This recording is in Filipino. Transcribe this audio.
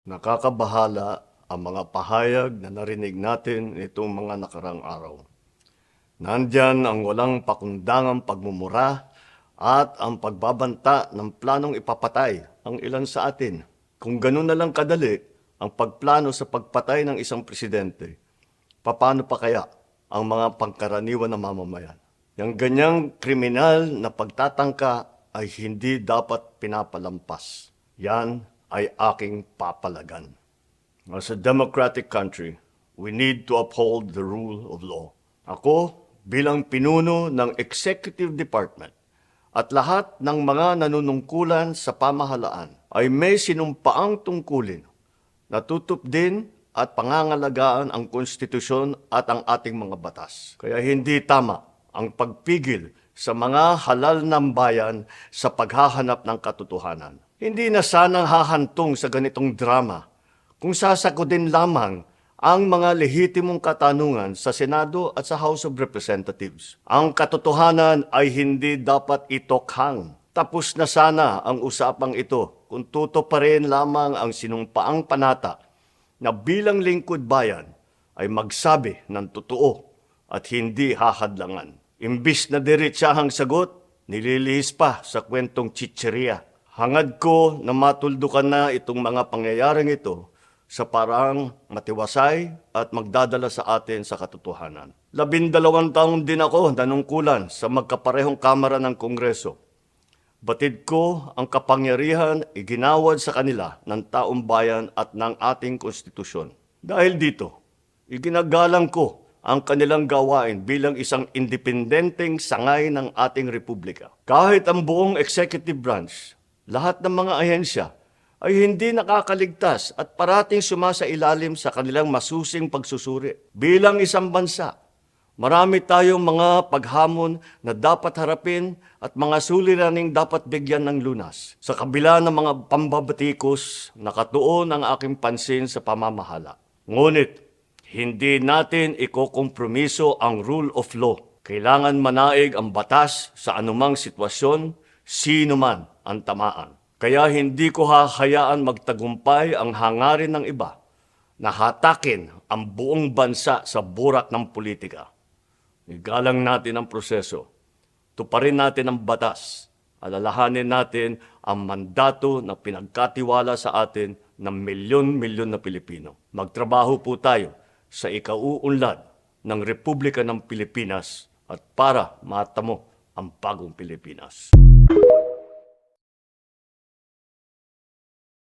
Nakakabahala ang mga pahayag na narinig natin itong mga nakarang araw. Nandyan ang walang pakundangang pagmumura at ang pagbabanta ng planong ipapatay ang ilan sa atin. Kung ganun na lang kadali ang pagplano sa pagpatay ng isang presidente, paano pa kaya ang mga pangkaraniwan na mamamayan? Yang ganyang kriminal na pagtatangka ay hindi dapat pinapalampas. Yan ay aking papalagan. As a democratic country, we need to uphold the rule of law. Ako, bilang pinuno ng Executive Department at lahat ng mga nanunungkulan sa pamahalaan ay may sinumpaang tungkulin na tutupdin at pangangalagaan ang konstitusyon at ang ating mga batas. Kaya hindi tama ang pagpigil sa mga halal ng bayan sa paghahanap ng katotohanan. Hindi na sanang hahantong sa ganitong drama kung sasagutin lamang ang mga lehitimong katanungan sa Senado at sa House of Representatives. Ang katotohanan ay hindi dapat itokhang. Tapos na sana ang usapang ito kung tutuparin lamang ang sinumpaang panata na bilang lingkod bayan ay magsabi ng totoo at hindi hahadlangan. Imbis na diretsahang sagot, nililihis pa sa kwentong chicheria. Hangad ko na matuldukan na itong mga pangyayaring ito sa parang matiwasay at magdadala sa atin sa katotohanan. 12 taon din ako nanungkulan sa magkaparehong kamara ng Kongreso. Batid ko ang kapangyarihan iginawad sa kanila ng taong bayan at ng ating konstitusyon. Dahil dito, iginagalang ko ang kanilang gawain bilang isang independenteng sangay ng ating republika. Kahit ang buong executive branch, lahat ng mga ahensya ay hindi nakakaligtas at parating sumasailalim sa kanilang masusing pagsusuri. Bilang isang bansa, marami tayong mga paghamon na dapat harapin at mga suliraning dapat bigyan ng lunas. Sa kabila ng mga pambabatikos, nakatuon ang aking pansin sa pamamahala. Ngunit, hindi natin ikokompromiso ang rule of law. Kailangan manaig ang batas sa anumang sitwasyon, sino man ang tamaan. Kaya hindi ko hahayaan magtagumpay ang hangarin ng iba na hatakin ang buong bansa sa burak ng politika. Igalang natin ang proseso. Tuparin natin ang batas. Alalahanin natin ang mandato na pinagkatiwala sa atin ng milyon-milyon na Pilipino. Magtrabaho po tayo sa ikauunlad ng Republika ng Pilipinas at para matamo ang bagong Pilipinas.